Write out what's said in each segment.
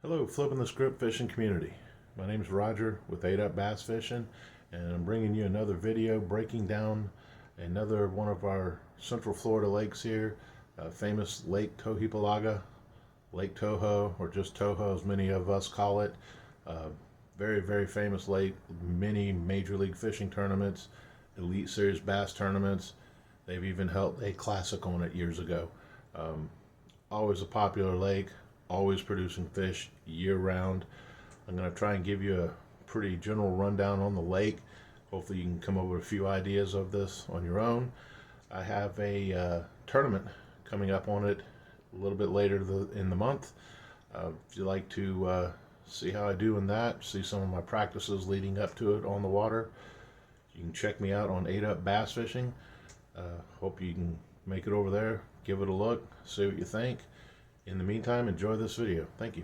Hello, flipping the script fishing community. My name is Roger with 8 Up Bass Fishing, and I'm bringing you another video breaking down another one of our Central Florida lakes here, famous Lake Toho, Lake Toho, or just Toho as many of us call it. Uh, Very, very famous lake, many Major League Fishing tournaments, Elite Series bass tournaments. They've even held a classic on it years ago. Um, Always a popular lake, always producing fish year round. I'm going to try and give you a pretty general rundown on the lake. Hopefully, you can come up with a few ideas of this on your own. I have a tournament coming up on it a little bit later in the month. If you'd like to see how I do in that, see some of my practices leading up to it on the water, you can check me out on 8 Up Bass Fishing. Hope you can make it over there, give it a look, see what you think. In the meantime, enjoy this video. Thank you.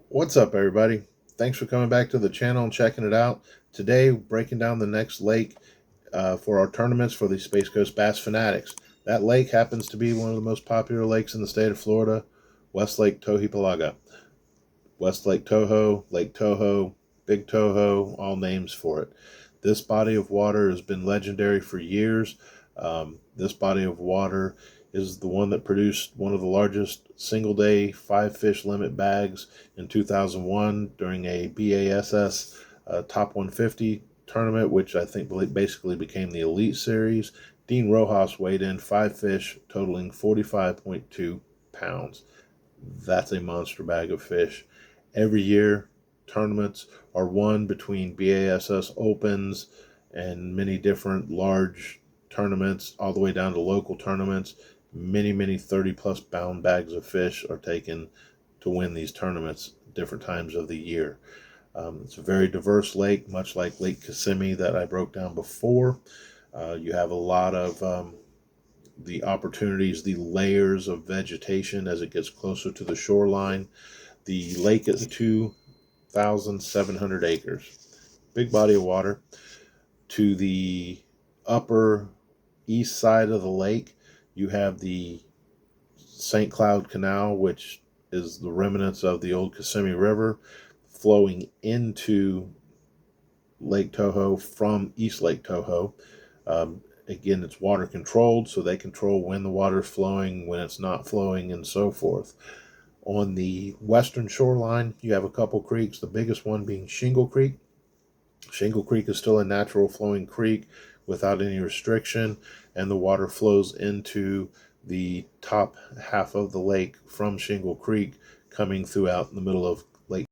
What's up, everybody? Thanks for coming back to the channel and checking it out. Today, breaking down the next lake for our tournaments for the Space Coast Bass Fanatics. That lake happens to be one of the most popular lakes in the state of Florida, West Lake Toho. West Lake Toho, Big Toho, all names for it. This body of water has been legendary for years. This body of water is the one that produced one of the largest single-day 5-fish limit bags in 2001 during a BASS Top 150 tournament, which I think basically became the Elite Series. Dean Rojas weighed in 5 fish totaling 45.2 pounds. That's a monster bag of fish. Every year, tournaments are won between BASS Opens and many different large tournaments, all the way down to local tournaments. Many 30-plus pound bags of fish are taken to win these tournaments different times of the year. It's a very diverse lake, much like Lake Kissimmee that I broke down before. You have a lot of the opportunities, the layers of vegetation as it gets closer to the shoreline. The lake is 2,700 acres. Big body of water. To the upper east side of the lake, you have the St. Cloud Canal, which is the remnants of the old Kissimmee River, flowing into Lake Toho from East Lake Toho. Again, it's water controlled, so they control when the water is flowing, when it's not flowing, and so forth. On the western shoreline, you have a couple creeks, the biggest one being Shingle Creek. Shingle Creek is still a natural flowing creek without any restriction, and the water flows into the top half of the lake from Shingle Creek, coming throughout the middle of Lake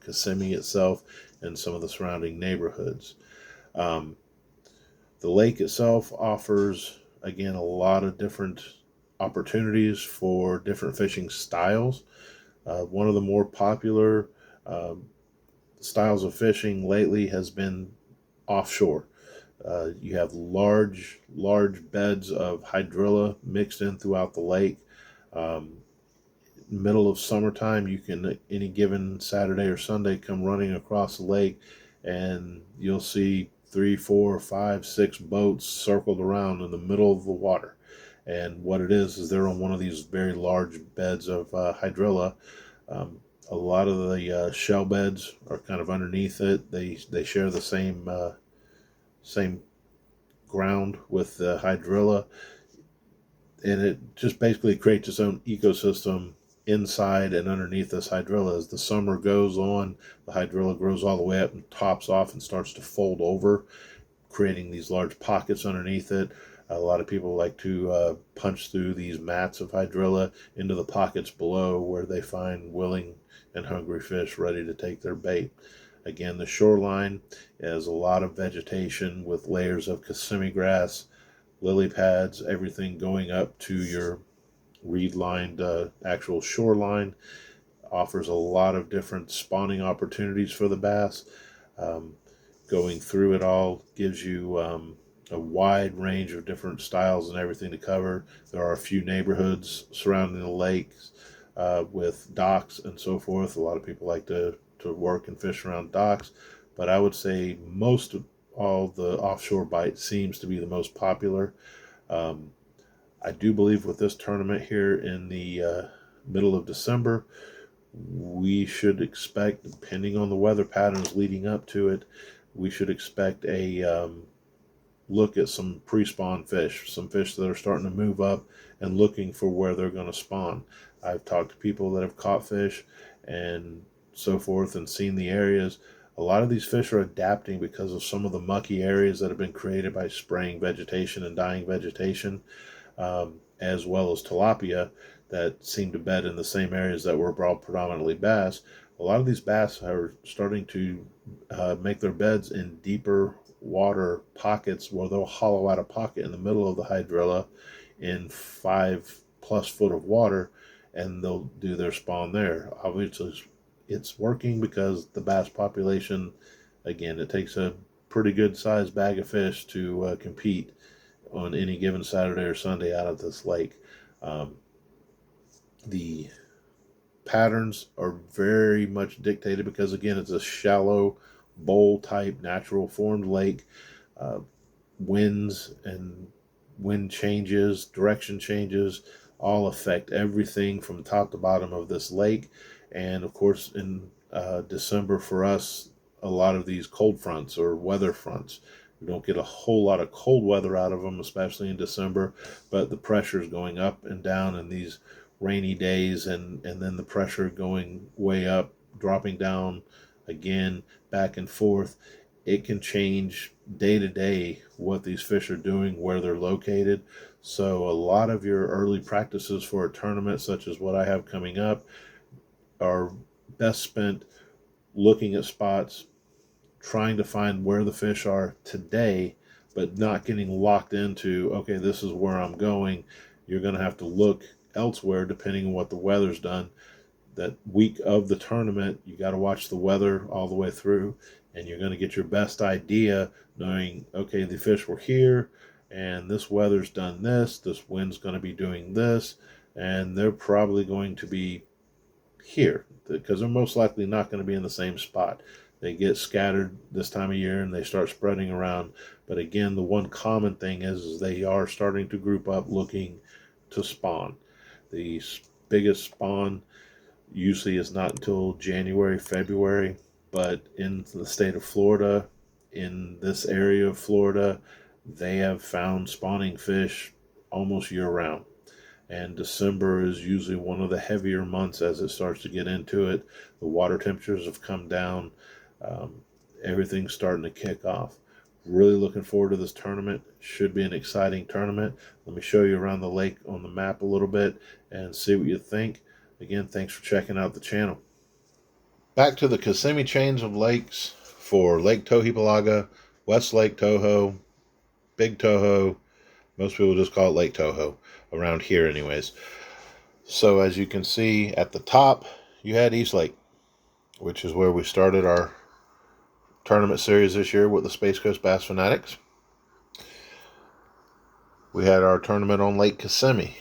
Kissimmee itself and some of the surrounding neighborhoods. The lake itself offers, again, a lot of different opportunities for different fishing styles. One of the more popular styles of fishing lately has been offshore. You have large beds of hydrilla mixed in throughout the lake. Middle of summertime, you can, any given Saturday or Sunday, come running across the lake and you'll see 3, 4, 5, 6 boats circled around in the middle of the water. And what it is they're on one of these very large beds of hydrilla. A lot of the shell beds are kind of underneath it. They share the same ground with the hydrilla, and it just basically creates its own ecosystem inside and underneath this hydrilla. As the summer goes on, the hydrilla grows all the way up and tops off and starts to fold over, creating these large pockets underneath it. A lot of people like to punch through these mats of hydrilla into the pockets below, where they find willing and hungry fish ready to take their bait. Again, the shoreline has a lot of vegetation with layers of Kissimmee grass, lily pads, everything going up to your reed-lined actual shoreline. Offers a lot of different spawning opportunities for the bass. Going through it all gives you a wide range of different styles and everything to cover. There are a few neighborhoods surrounding the lakes with docks and so forth. A lot of people like to work and fish around docks, but I would say most of all the offshore bite seems to be the most popular. Um, I do believe with this tournament here in the middle of December, we should expect, depending on the weather patterns leading up to it, we should expect a look at some pre-spawn fish, some fish that are starting to move up and looking for where they're going to spawn. I've talked to people that have caught fish and so forth and seen the areas. A lot of these fish are adapting because of some of the mucky areas that have been created by spraying vegetation and dying vegetation, as well as tilapia that seem to bed in the same areas that were predominantly bass. A lot of these bass are starting to make their beds in deeper water pockets where they'll hollow out a pocket in the middle of the hydrilla in 5+ foot of water, and they'll do their spawn there. Obviously, it's working because the bass population, again, it takes a pretty good sized bag of fish to compete on any given Saturday or Sunday out of this lake. Um, the patterns are very much dictated because, again, it's a shallow bowl type natural formed lake. uh, Winds and wind changes, direction changes, all affect everything from top to bottom of this lake. And of course, in December for us, a lot of these cold fronts or weather fronts, we don't get a whole lot of cold weather out of them, especially in December, but the pressure is going up and down in these rainy days, and then the pressure going way up, dropping down again, back and forth. It can change day to day what these fish are doing, where they're located. So a lot of your early practices for a tournament, such as what I have coming up, are best spent looking at spots, trying to find where the fish are today, but not getting locked into, okay, this is where I'm going. You're going to have to look elsewhere depending on what the weather's done. That week of the tournament, you got to watch the weather all the way through, and you're going to get your best idea knowing, okay, the fish were here, and this weather's done this wind's going to be doing this, and they're probably going to be here because they're most likely not going to be in the same spot. They get scattered this time of year and they start spreading around. But again, the one common thing is they are starting to group up looking to spawn. The biggest spawn usually is not until January, February, but in the state of Florida, in this area of Florida, they have found spawning fish almost year round. And December is usually one of the heavier months as it starts to get into it. The water temperatures have come down. Um, Everything's starting to kick off. Really looking forward to this tournament. Should be an exciting tournament. Let me show you around the lake on the map a little bit and see what you think. Again, thanks for checking out the channel. Back to the Kissimmee chains of lakes for Lake Tohipalaga, West Lake Toho, Big Toho. Most people just call it Lake Toho around here anyways. So as you can see at the top, you had East Lake, which is where we started our tournament series this year with the Space Coast Bass Fanatics. We had our tournament on Lake Kissimmee.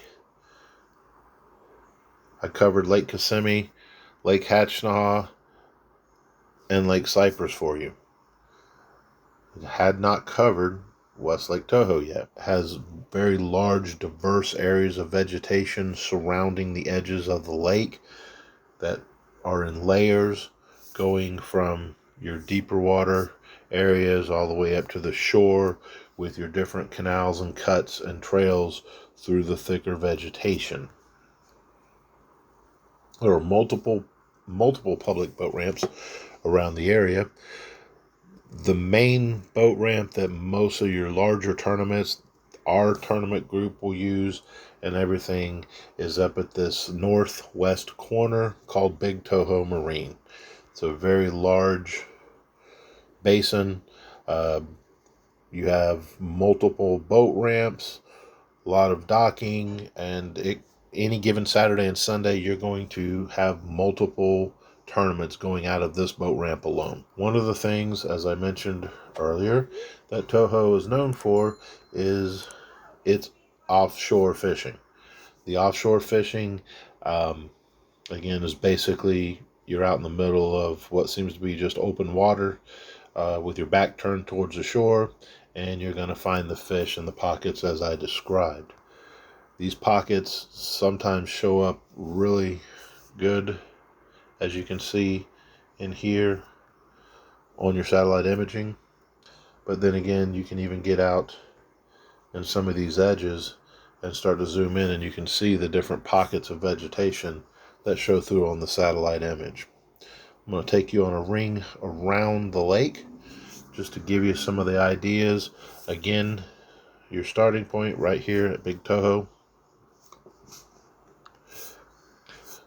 I covered Lake Kissimmee, Lake Hatchnaha, and Lake Cypress for you. It had not covered West Lake Toho yet. It has very large, diverse areas of vegetation surrounding the edges of the lake that are in layers, going from your deeper water areas all the way up to the shore with your different canals and cuts and trails through the thicker vegetation. There are multiple public boat ramps around the area. The main boat ramp that most of your larger tournaments, our tournament group will use and everything, is up at this northwest corner called Big Toho Marine. It's a very large basin. You have multiple boat ramps, a lot of docking, and any given Saturday and Sunday, you're going to have multiple tournaments going out of this boat ramp alone. One of the things, as I mentioned earlier, that Toho is known for is its offshore fishing. The offshore fishing, again, is basically you're out in the middle of what seems to be just open water with your back turned towards the shore, and you're going to find the fish in the pockets as I described. These pockets sometimes show up really good, as you can see in here on your satellite imaging. But then again, you can even get out in some of these edges and start to zoom in, and you can see the different pockets of vegetation that show through on the satellite image. I'm going to take you on a ring around the lake just to give you some of the ideas. Again, your starting point right here at Big Toho.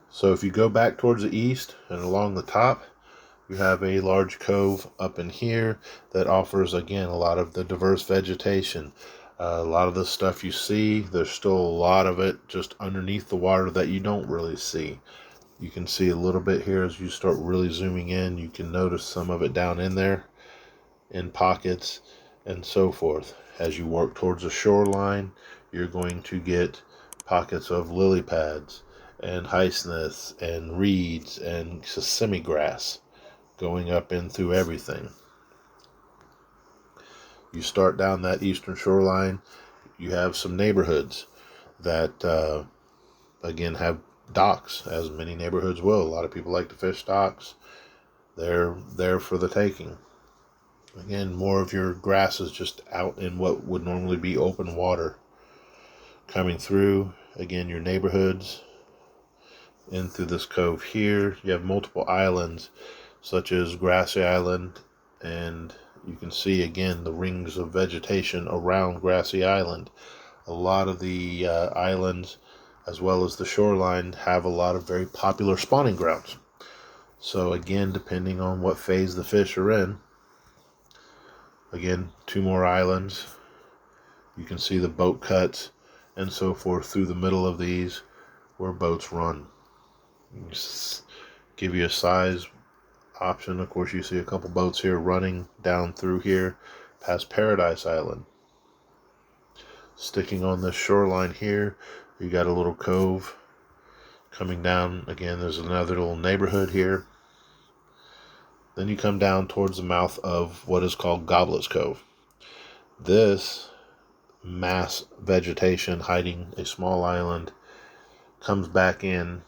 So if you go back towards the east and along the top, you have a large cove up in here that offers, again, a lot of the diverse vegetation. A lot of the stuff you see, there's still a lot of it just underneath the water that you don't really see. You can see a little bit here as you start really zooming in. You can notice some of it down in there in pockets and so forth. As you work towards the shoreline, you're going to get pockets of lily pads and hyacinths and reeds and sesame grass going up in through everything. You start down that eastern shoreline, you have some neighborhoods that again have docks, as many neighborhoods will. A lot of people like to fish docks. They're there for the taking. Again, more of your grass is just out in what would normally be open water coming through. Again, your neighborhoods in through this cove here. You have multiple islands such as Grassy Island, and you can see again the rings of vegetation around Grassy Island. A lot of the islands as well as the shoreline have a lot of very popular spawning grounds. So again, depending on what phase the fish are in, again, 2 more islands. You can see the boat cuts and so forth through the middle of these where boats run. Just give you a size option. Of course, you see a couple boats here running down through here past Paradise Island. Sticking on this shoreline here, you got a little cove coming down. Again, there's another little neighborhood here. Then you come down towards the mouth of what is called Goblet's Cove. This mass vegetation hiding a small island comes back in.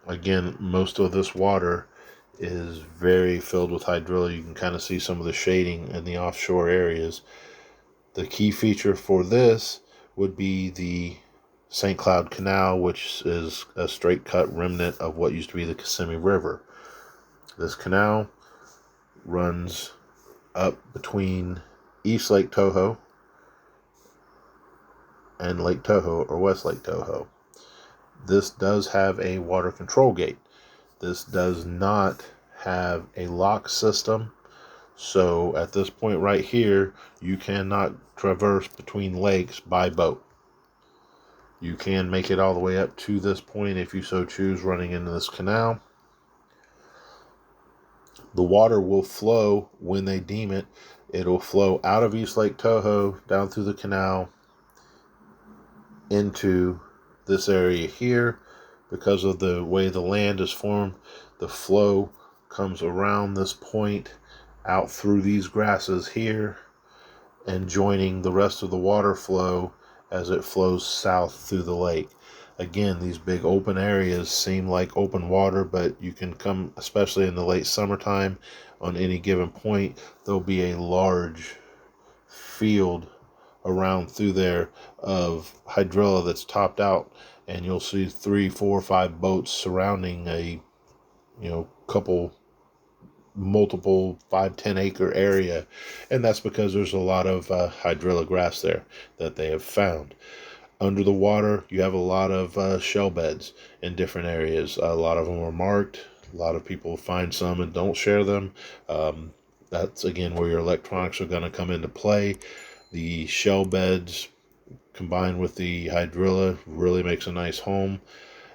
Again, most of this water is very filled with hydrilla. You can kind of see some of the shading in the offshore areas. The key feature for this would be the St. Cloud Canal, which is a straight cut remnant of what used to be the Kissimmee River. This canal runs up between East Lake Toho and Lake Toho, or West Lake Toho. This does have a water control gate. This does not have a lock system. So at this point right here, you cannot traverse between lakes by boat. You can make it all the way up to this point if you so choose, running into this canal. The water will flow when they deem it. It'll flow out of East Lake Toho, down through the canal, into this area here. Because of the way the land is formed, the flow comes around this point, out through these grasses here, and joining the rest of the water flow as it flows south through the lake. Again, these big open areas seem like open water, but you can come, especially in the late summertime, on any given point, there'll be a large field around through there of hydrilla that's topped out, and you'll see 3, 4, 5 boats surrounding a multiple 5-10 acre area, and that's because there's a lot of hydrilla grass there that they have found. Under the water, you have a lot of shell beds in different areas. A lot of them are marked. A lot of people find some and don't share them. That's again where your electronics are going to come into play. The shell beds combined with the hydrilla really makes a nice home.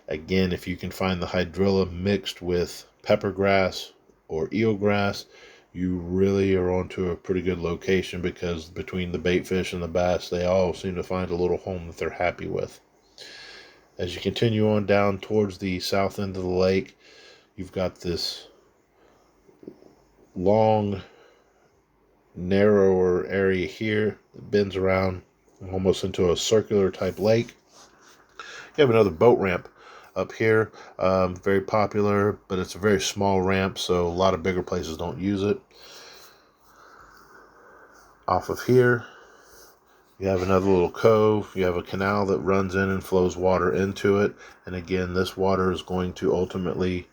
Again, if you can find the hydrilla mixed with pepper grass or eelgrass, you really are onto a pretty good location, because between the bait fish and the bass, they all seem to find a little home that they're happy with. As you continue on down towards the south end of the lake, you've got this long narrower area here. It bends around almost into a circular type lake. You have another boat ramp up here, very popular, but it's a very small ramp, so a lot of bigger places don't use it. Off of here, you have another little cove. You have a canal that runs in and flows water into it. And again, this water is going to ultimately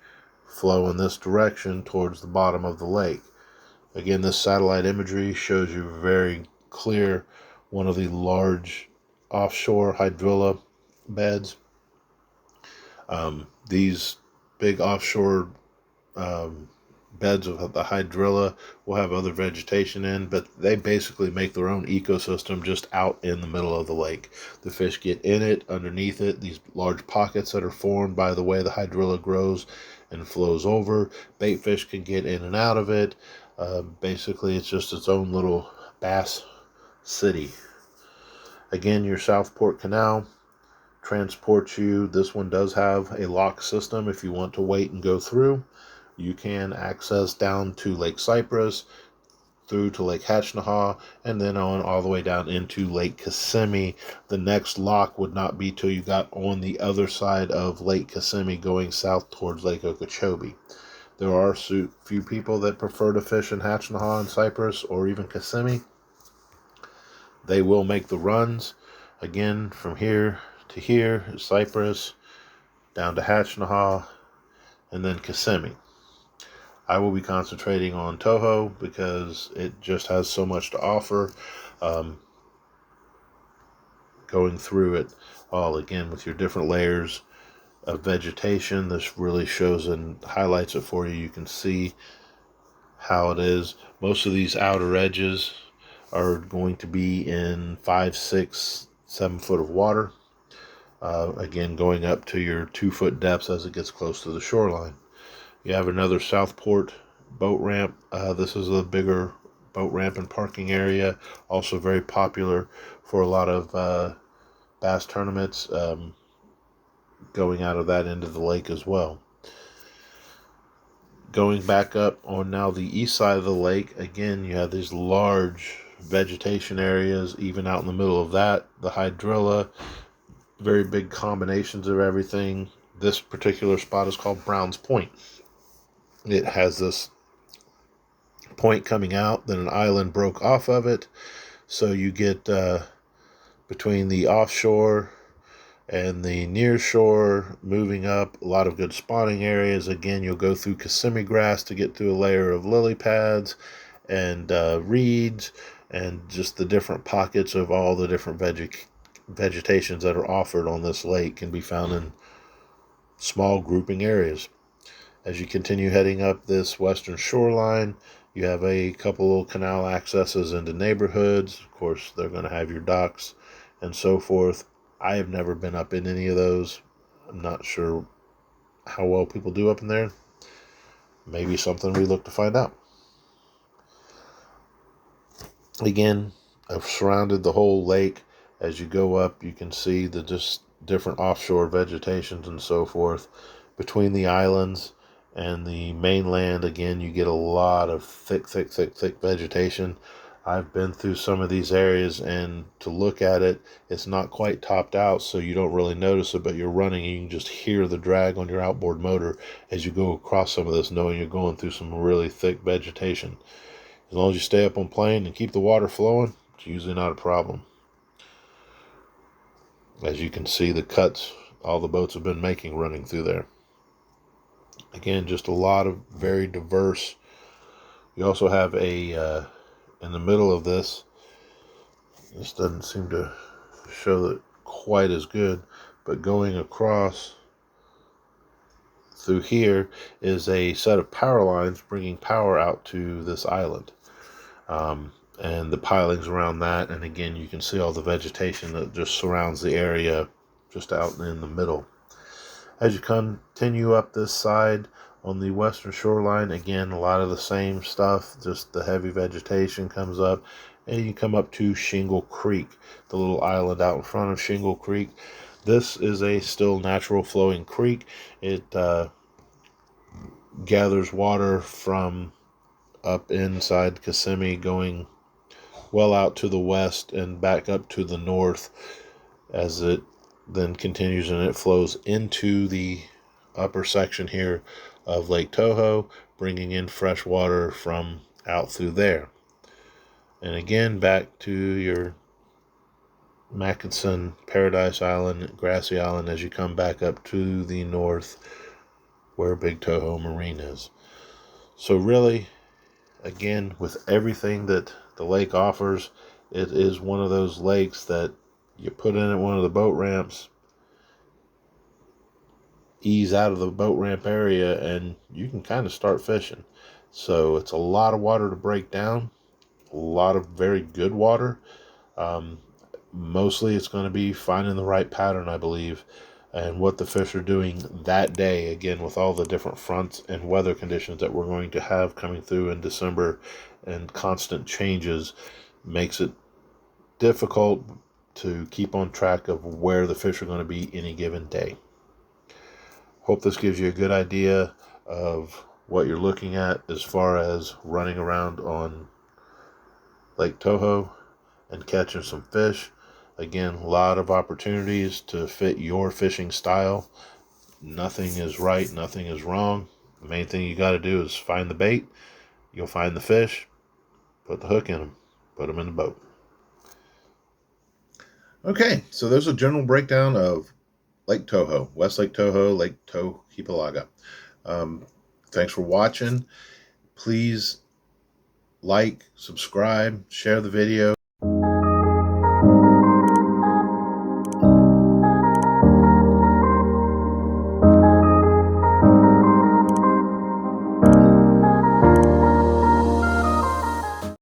flow in this direction towards the bottom of the lake. Again, this satellite imagery shows you very clear one of the large offshore hydrilla beds. These big offshore beds of the hydrilla will have other vegetation in, but they basically make their own ecosystem just out in the middle of the lake. The fish get in it, underneath it, these large pockets that are formed by the way the hydrilla grows and flows over. Bait fish can get in and out of it. Basically, it's just its own little bass city. Again, your Southport Canal transports you. This one does have a lock system. If you want to wait and go through, you can access down to Lake Cypress, through to Lake Hatchnahaw, and then on all the way down into Lake Kissimmee. The next lock would not be till you got on the other side of Lake Kissimmee going south towards Lake Okeechobee. There are a few people that prefer to fish in Hatchnahaw and Cypress or even Kissimmee. They will make the runs. Again, from here to here, Cypress, down to Hatchnahaw, and then Kissimmee. I will be concentrating on Toho because it just has so much to offer. Going through it all again with your different layers of vegetation, this really shows and highlights it for you. You can see how it is. Most of these outer edges are going to be in 5, 6, 7 foot of water. Again, going up to your 2-foot depths as it gets close to the shoreline. You have another Southport boat ramp. This is a bigger boat ramp and parking area. Also very popular for a lot of bass tournaments, going out of that end of the lake as well. Going back up on now the east side of the lake, again, you have these large vegetation areas, even out in the middle of that. The hydrilla, very big combinations of everything. This particular spot is called Brown's Point. It has this point coming out, then an island broke off of it. So you get between the offshore and the near shore, moving up, a lot of good spawning areas. Again, you'll go through Kissimmee grass to get through a layer of lily pads and reeds, and just the different pockets of all the different vegetations that are offered on this lake can be found in small grouping areas. As you continue heading up this western shoreline, you have a couple of canal accesses into neighborhoods. Of course, they're going to have your docks and so forth. I have never been up in any of those. I'm not sure how well people do up in there. Maybe something we look to find out. Again, I've surrounded the whole lake. As you go up, you can see the just different offshore vegetations and so forth. Between the islands and the mainland, again, you get a lot of thick vegetation. I've been through some of these areas, and to look at it, it's not quite topped out, so you don't really notice it, but you're running and you can just hear the drag on your outboard motor as you go across some of this, knowing you're going through some really thick vegetation. As long as you stay up on plane and keep the water flowing, it's usually not a problem. As you can see, the cuts all the boats have been making running through there. Again, just a lot of very diverse. You also have a in the middle of this doesn't seem to show that quite as good, but going across through here is a set of power lines bringing power out to this island, and the pilings around that. And again, you can see all the vegetation that just surrounds the area just out in the middle. As you continue up this side on the western shoreline, again, a lot of the same stuff, just the heavy vegetation comes up, and you come up to Shingle Creek, the little island out in front of Shingle Creek. This is a still natural flowing creek. It gathers water from up inside Kissimmee, going well out to the west and back up to the north, as it then continues and it flows into the upper section here of Lake Toho, bringing in fresh water from out through there. And again, back to your Mackinson, Paradise Island, Grassy Island, as you come back up to the north where Big Toho Marine is. So really, again, with everything that the lake offers, it is one of those lakes that you put in at one of the boat ramps, ease out of the boat ramp area, and you can kind of start fishing. So it's a lot of water to break down, a lot of very good water. Mostly it's going to be finding the right pattern, I believe, and what the fish are doing that day. Again, with all the different fronts and weather conditions that we're going to have coming through in December and constant changes, makes it difficult to keep on track of where the fish are going to be any given day. Hope this gives you a good idea of what you're looking at as far as running around on Lake Toho and catching some fish. Again, a lot of opportunities to fit your fishing style. Nothing is right, nothing is wrong. The main thing you got to do is find the bait. You'll find the fish, put the hook in them, put them in the boat. Okay, so there's a general breakdown of Lake Toho, West Lake Toho, Lake Tohipalaga. Thanks for watching. Please like, subscribe, share the video.